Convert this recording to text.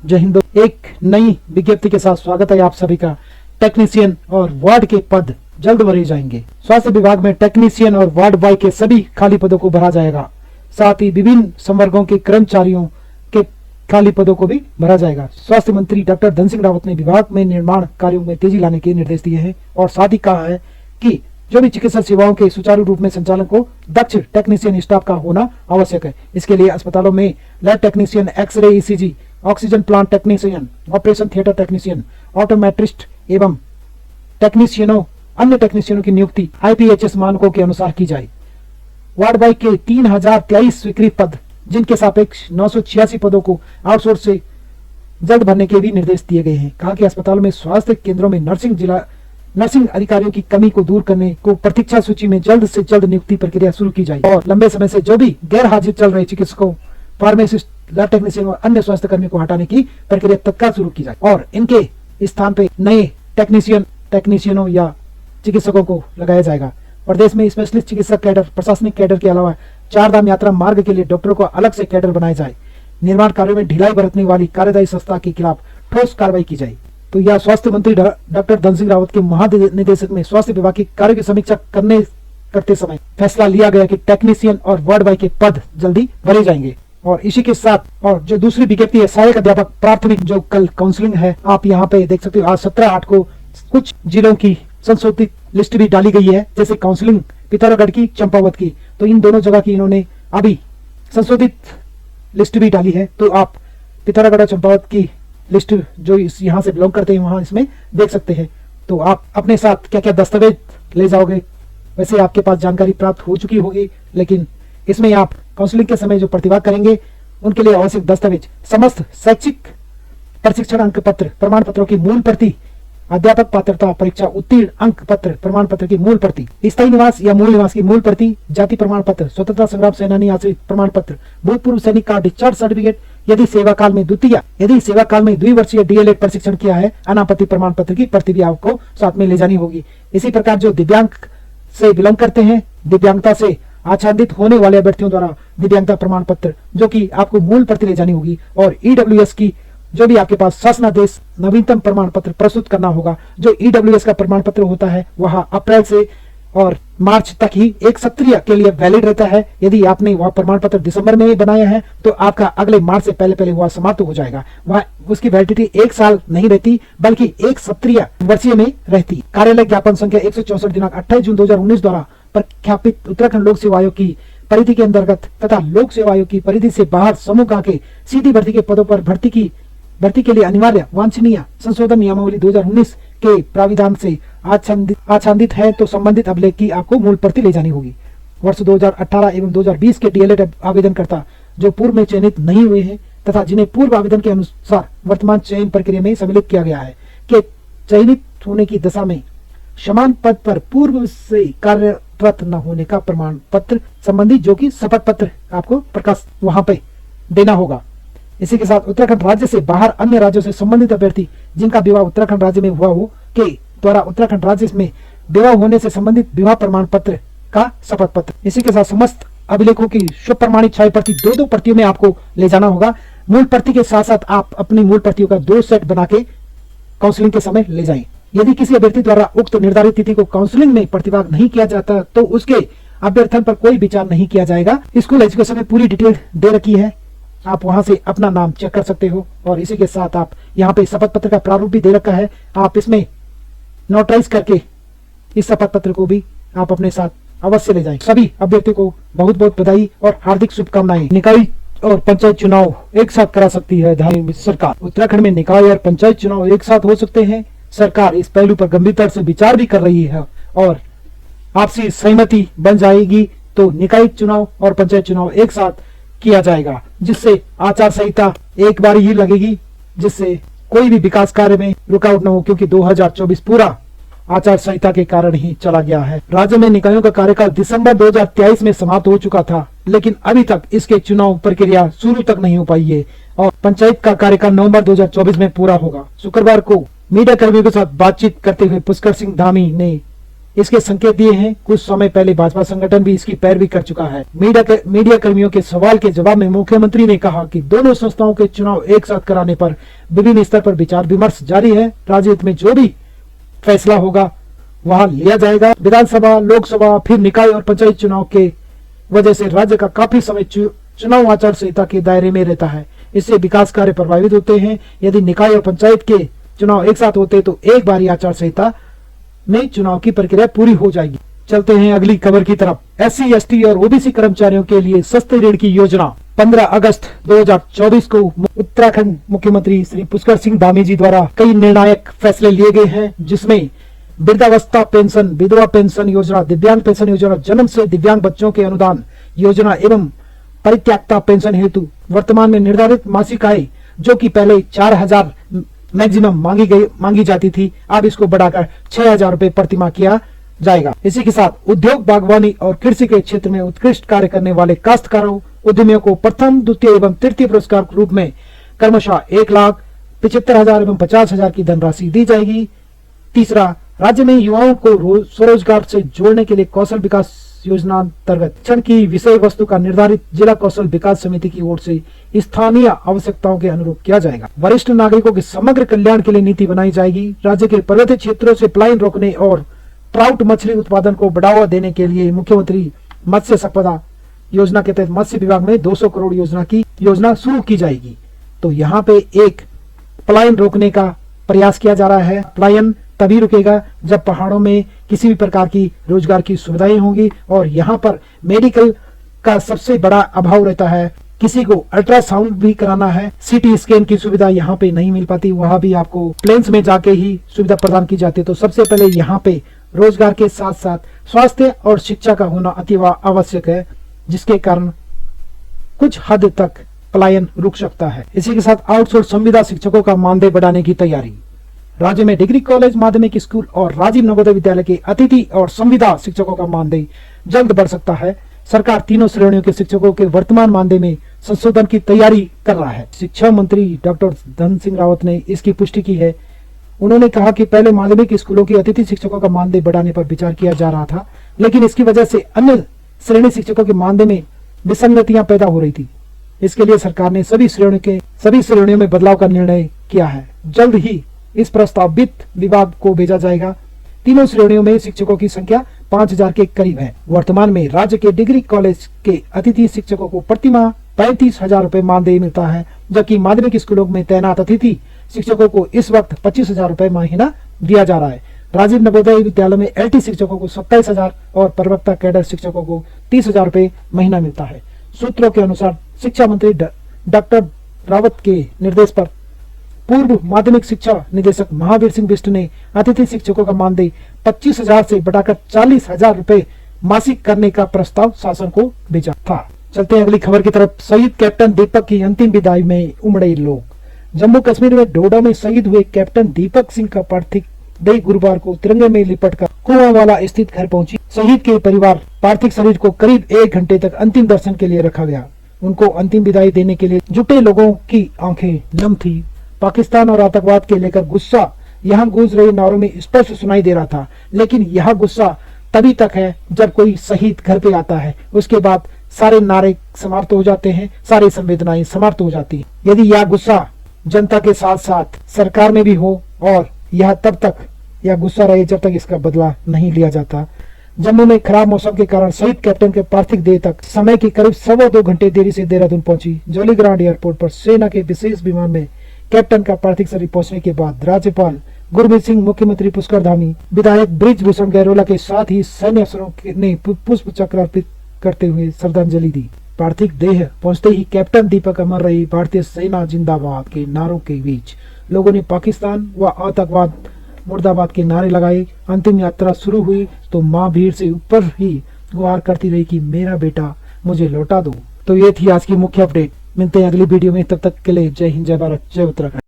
जय हिंद। एक नई विज्ञप्ति के साथ स्वागत है आप सभी का। टेक्नीशियन और वार्ड के पद जल्द भरे जाएंगे। स्वास्थ्य विभाग में टेक्नीशियन और वार्ड बॉय के सभी खाली पदों को भरा जाएगा। साथ ही विभिन्न संवर्गों के कर्मचारियों के खाली पदों को भी भरा जाएगा। स्वास्थ्य मंत्री डॉक्टर धन सिंह रावत ने विभाग में निर्माण कार्यों में तेजी लाने के निर्देश दिए हैं और साथ ही कहा है कि जो भी चिकित्सा सेवाओं के सुचारू रूप में संचालन को दक्ष टेक्नीशियन स्टाफ का होना आवश्यक है। इसके लिए अस्पतालों में lab technician, x-ray, ECG, oxygen plant technician, operation theatre technician, optometrist एवं टेक्नीशियनों अन्य टेक्नीशियनों की नियुक्ति IPHS मानकों के अनुसार की जाए। वार्ड बॉय के 3023 स्वीकृत पद, जिनके सापेक्ष 986 पदों को आउटसोर्स से जल्द भरने के भी निर्देश दिए गए हैं। कहा कि अस्पतालों में स्वास्थ्य केंद्रों में नर्सिंग अधिकारियों की कमी को दूर करने को प्रतीक्षा सूची में जल्द से जल्द नियुक्ति प्रक्रिया शुरू की जाए और लंबे समय से जो भी गैर हाजिर चल रहे चिकित्सकों, फार्मासिस्ट, लैब टेक्नीशियन और अन्य स्वास्थ्य कर्मियों को हटाने की प्रक्रिया तत्काल शुरू की जाए और इनके स्थान पे नए टेक्नीशियनों या चिकित्सकों को लगाया जाएगा। प्रदेश में स्पेशलिस्ट चिकित्सक कैडर, प्रशासनिक कैडर के अलावा 4 धाम यात्रा मार्ग के लिए डॉक्टरों को अलग से कैडर बनाया जाए। निर्माण कार्यों में ढिलाई बरतने वाली कार्यदायी संस्था के खिलाफ ठोस कार्रवाई की जाए। तो यह स्वास्थ्य मंत्री डॉक्टर धन सिंह रावत के महानिदेशक में स्वास्थ्य विभाग के कार्य की समीक्षा करते समय फैसला लिया गया कि टेक्नीशियन और वार्ड बॉय के पद जल्दी भरे जाएंगे। और इसी के साथ और जो दूसरी विज्ञप्ति है, सहायक अध्यापक प्राथमिक, जो कल काउंसलिंग है, आप यहाँ पे देख सकते हो। आज 17/8 को कुछ जिलों की संशोधित लिस्ट भी डाली गई है, जैसे काउंसलिंग पिथौरागढ़ की, चंपावत की। तो इन दोनों जगह की इन्होंने अभी संशोधित लिस्ट भी डाली है। तो आप पिथौरागढ़ और चंपावत की लिस्ट जो यहाँ से बिलोंग करते हैं वहां इसमें देख सकते हैं। तो आप अपने साथ क्या क्या दस्तावेज ले जाओगे, वैसे आपके पास जानकारी प्राप्त हो चुकी होगी, लेकिन इसमें आप काउंसलिंग के समय जो प्रतिभाग करेंगे उनके लिए आवश्यक दस्तावेज, समस्त शैक्षिक प्रशिक्षण अंक पत्र, प्रमाण पत्रों की मूल प्रति, अध्यापक पात्रता परीक्षा उत्तीर्ण अंक पत्र, प्रमाण पत्र की मूल प्रति, स्थायी निवास या मूल निवास की मूल प्रति, जाति प्रमाण पत्र, स्वतंत्रता संग्राम सेनानी आश्रित प्रमाण पत्र, भूतपूर्व सैनिक का डिस्चार्ज सर्टिफिकेट, यदि सेवा काल में द्विवर्षीय DLED प्रशिक्षण किया है, अनापत्ति प्रमाण पत्र की प्रति भी आपको साथ में ले जानी होगी। इसी प्रकार जो दिव्यांग से बिलोंग करते हैं, दिव्यांगता से आच्छादित होने वाले अभ्यर्थियों द्वारा दिव्यांगता प्रमाण पत्र जो कि आपको मूल प्रति ले जानी होगी और EWS की जो भी आपके पास शासनादेश नवीनतम प्रमाण पत्र प्रस्तुत करना होगा। जो EWS का प्रमाण पत्र होता है वह अप्रैल से और मार्च तक ही एक सत्रीय के लिए वैलिड रहता है। यदि आपने वह प्रमाण पत्र दिसंबर में बनाया है तो आपका अगले मार्च से पहले वह समाप्त हो जाएगा। वह उसकी वैलिडिटी 1 साल नहीं रहती बल्कि एक सत्रीय वर्षीय में रहती। कार्यालय ज्ञापन संख्या 164 दिनांक 28 जून 2019 द्वारा प्रख्यापित उत्तराखंड लोक सेवा आयोग की परिधि के अंतर्गत तथा लोक सेवा आयोग की परिधि से बाहर समूह के सीधी भर्ती के पदों पर भर्ती के लिए अनिवार्य वांछनीय संशोधन नियमावली 2019 के प्राविधान से आच्छादित है तो संबंधित अभिलेख की आपको मूल प्रति ले जानी होगी। वर्ष 2018 एवं 2020 के DLED आवेदनकर्ता जो पूर्व में चयनित नहीं हुए हैं तथा जिन्हें पूर्व आवेदन के अनुसार वर्तमान चयन प्रक्रिया में सम्मिलित किया गया है के चयनित होने की दशा में समान पद पर पूर्व से कार्यरत न होने का प्रमाण पत्र संबंधी जो कि शपथ पत्र आपको प्रकाश वहां पे देना होगा। इसी के साथ उत्तराखंड राज्य से बाहर अन्य राज्यों से संबंधित अभ्यर्थी जिनका विवाह उत्तराखंड राज्य में हुआ हो के द्वारा उत्तराखंड राज्य में विवाह होने से संबंधित विवाह प्रमाण पत्र का शपथ पत्र। इसी के साथ समस्त अभिलेखों की शुभ प्रमाणित छाया प्रति 2 प्रतियों में आपको ले जाना होगा। मूल प्रति के साथ साथ आप अपनी मूल प्रतियों का 2 सेट बना के काउंसलिंग के समय ले जाएं। यदि किसी अभ्यर्थी द्वारा उक्त निर्धारित तिथि को काउंसलिंग में प्रतिभाग नहीं किया जाता तो उसके अभ्यर्थन पर कोई विचार नहीं किया जाएगा। स्कूल एजुकेशन में पूरी डिटेल दे रखी है, आप वहां से अपना नाम चेक कर सकते हो। और इसी के साथ आप यहाँ पे शपथ पत्र का प्रारूप भी दे रखा है, आप इसमें नोटराइज करके इस शपथ पत्र को भी आप अपने साथ अवश्य ले जाएं। सभी अभ्यर्थियों को बहुत बहुत बधाई और हार्दिक शुभकामनाएं। निकाय और पंचायत चुनाव एक साथ करा सकती है सरकार। उत्तराखंड में निकाय और पंचायत चुनाव एक साथ हो सकते हैं। सरकार इस पहलू पर गंभीरता से विचार भी कर रही है और आपसी सहमति बन जाएगी तो निकाय चुनाव और पंचायत चुनाव एक साथ किया जाएगा, जिससे आचार संहिता एक बार ही लगेगी, जिससे कोई भी विकास कार्य में रुकावट न हो, क्योंकि 2024 पूरा आचार संहिता के कारण ही चला गया है। राज्य में निकायों का कार्यकाल दिसंबर 2023 में समाप्त हो चुका था, लेकिन अभी तक इसके चुनाव प्रक्रिया शुरू तक नहीं हो पाई है और पंचायत का कार्यकाल नवंबर 2024 में पूरा होगा। शुक्रवार को मीडिया कर्मियों के साथ बातचीत करते हुए पुष्कर सिंह धामी ने इसके संकेत दिए हैं। कुछ समय पहले भाजपा संगठन भी इसकी पैरवी कर चुका है। मीडिया कर्मियों के सवाल के जवाब में मुख्यमंत्री ने कहा कि दोनों संस्थाओं के चुनाव एक साथ कराने पर विभिन्न स्तर पर विचार विमर्श जारी है। राज्य हित में जो भी फैसला होगा वहां लिया जाएगा। विधानसभा, लोकसभा, फिर निकाय और पंचायत चुनाव के वजह से राज्य का काफी समय चुनाव आचार संहिता के दायरे में रहता है। इससे विकास कार्य प्रभावित होते हैं। यदि निकाय और पंचायत के चुनाव एक साथ होते तो एक बार आचार संहिता में चुनाव की प्रक्रिया पूरी हो जाएगी। चलते हैं अगली खबर की तरफ। SC, ST और OBC कर्मचारियों के लिए सस्ते ऋण की योजना 15 अगस्त 2024 को उत्तराखंड मुख्यमंत्री श्री पुष्कर सिंह धामी जी द्वारा कई निर्णायक फैसले लिए गए हैं, जिसमें वृद्धावस्था पेंशन, विधवा पेंशन योजना, दिव्यांग पेंशन योजना, जन्म से दिव्यांग बच्चों के अनुदान योजना एवं परित्यक्ता पेंशन हेतु वर्तमान में निर्धारित मासिक आय जो कि पहले 4,000 मैक्सिमम मांगी जाती थी, अब इसको बढ़ाकर 6,000 रुपए प्रतिमाह किया जाएगा। इसी के साथ उद्योग, बागवानी और कृषि के क्षेत्र में उत्कृष्ट कार्य करने वाले काश्तकारों, उद्यमियों को प्रथम, द्वितीय एवं तृतीय पुरस्कार के रूप में क्रमशः 1,75,000 एवं 50,000 की धनराशि दी जाएगी। तीसरा, राज्य में युवाओं को स्वरोजगार से जोड़ने के लिए कौशल विकास योजना अंतर्गत शिक्षण की विषय वस्तु का निर्धारित जिला कौशल विकास समिति की ओर से स्थानीय आवश्यकताओं के अनुरूप किया जाएगा। वरिष्ठ नागरिकों के समग्र कल्याण के लिए नीति बनाई जाएगी। राज्य के पर्वतीय क्षेत्रों से पलायन रोकने और ट्राउट मछली उत्पादन को बढ़ावा देने के लिए मुख्यमंत्री मत्स्य संपदा योजना के तहत मत्स्य विभाग में 200 करोड़ योजना शुरू की जाएगी। तो यहाँ पे एक पलायन रोकने का प्रयास किया जा रहा है। पलायन तभी रुकेगा जब पहाड़ों में किसी भी प्रकार की रोजगार की सुविधाएं होंगी। और यहाँ पर मेडिकल का सबसे बड़ा अभाव रहता है। किसी को अल्ट्रासाउंड भी कराना है, CT स्कैन की सुविधा यहाँ पे नहीं मिल पाती, वहां भी आपको प्लेन्स में जाके ही सुविधा प्रदान की जाती है। तो सबसे पहले यहाँ पे रोजगार के साथ साथ स्वास्थ्य और शिक्षा का होना अति आवश्यक है, जिसके कारण कुछ हद तक पलायन रुक सकता है। इसी के साथ आउटसोर्स संविदा शिक्षकों का मानदेय बढ़ाने की तैयारी। राज्य में डिग्री कॉलेज, माध्यमिक स्कूल और राजीव नवोदय विद्यालय के अतिथि और संविदा शिक्षकों का मानदेय जल्द बढ़ सकता है। सरकार तीनों श्रेणियों के शिक्षकों के वर्तमान मानदेय में संशोधन की तैयारी कर रहा है। शिक्षा मंत्री डॉक्टर धन सिंह रावत ने इसकी पुष्टि की है। उन्होंने कहा कि पहले माध्यमिक स्कूलों के अतिथि शिक्षकों का मानदेय बढ़ाने पर विचार किया जा रहा था, लेकिन इसकी वजह से अन्य श्रेणी शिक्षकों के मानदेय में विसंगतियां पैदा हो रही थी। इसके लिए सरकार ने सभी श्रेणियों में बदलाव का निर्णय किया है। जल्द ही इस प्रस्ताव वित्त विभाग को भेजा जाएगा। तीनों श्रेणियों में शिक्षकों की संख्या 5,000 के करीब है। वर्तमान में राज्य के डिग्री कॉलेज के अतिथि शिक्षकों को प्रतिमाह 35,000 रुपए मानदेय मिलता है, जबकि माध्यमिक स्कूलों में तैनात अतिथि शिक्षकों को इस वक्त 25,000 रुपए महीना दिया जा रहा है। राजीव नवोदय विद्यालय में LT शिक्षकों को 27,000 और प्रवक्ता कैडर शिक्षकों को 30,000 रुपए महीना मिलता है। सूत्रों के अनुसार शिक्षा मंत्री डॉक्टर रावत के निर्देश पर पूर्व माध्यमिक शिक्षा निदेशक महावीर सिंह बिष्ट ने अतिथि शिक्षकों का मानदेय 25,000 से बढ़ाकर 40,000 रुपए मासिक करने का प्रस्ताव शासन को भेजा था। चलते हैं अगली खबर की तरफ। शहीद कैप्टन दीपक की अंतिम विदाई में उमड़े लोग। जम्मू कश्मीर में डोडा में शहीद हुए कैप्टन दीपक सिंह का पार्थिव देह गुरुवार को तिरंगे में लिपटकर कुआंवाला स्थित घर पहुंची। शहीद के परिवार पार्थिव शरीर को करीब 1 घंटे तक अंतिम दर्शन के लिए रखा गया। उनको अंतिम विदाई देने के लिए जुटे लोगों की आंखें नम थी। पाकिस्तान और आतंकवाद के लेकर गुस्सा यहाँ गूंज रहे नारों में स्पष्ट सुनाई दे रहा था, लेकिन यह गुस्सा तभी तक है जब कोई शहीद घर पे आता है। उसके बाद सारे नारे समाप्त हो जाते हैं, सारी संवेदनाएं समाप्त हो जाती हैं। यदि यह गुस्सा जनता के साथ साथ सरकार में भी हो, और यह तब तक यह गुस्सा रहे जब तक इसका बदला नहीं लिया जाता। जम्मू में खराब मौसम के कारण शहीद कैप्टन के पार्थिव देह तक समय की करीब 2.25 घंटे देरी से देहरादून पहुंची। जौलीग्रांट एयरपोर्ट पर सेना के विशेष विमान में कैप्टन का पार्थिव शरीर पहुंचने के बाद राज्यपाल गुरमीत सिंह, मुख्यमंत्री पुष्कर धामी, विधायक बृजभूषण गैरोला के साथ ही सैन्य अफसरों ने पुष्प चक्र अर्पित करते हुए श्रद्धांजलि दी। पार्थिव देह पहुंचते ही कैप्टन दीपक अमर रही, भारतीय सेना जिंदाबाद के नारों के बीच लोगों ने पाकिस्तान व आतंकवाद मुर्दाबाद के नारे लगाए। अंतिम यात्रा शुरू हुई तो मां भीड़ से ऊपर ही गुहार करती रही कि मेरा बेटा मुझे लौटा दो। तो ये थी आज की मुख्य अपडेट। मिलते हैं अगली वीडियो में, तब तक के लिए जय हिंद, जय भारत, जय उत्तराखंड।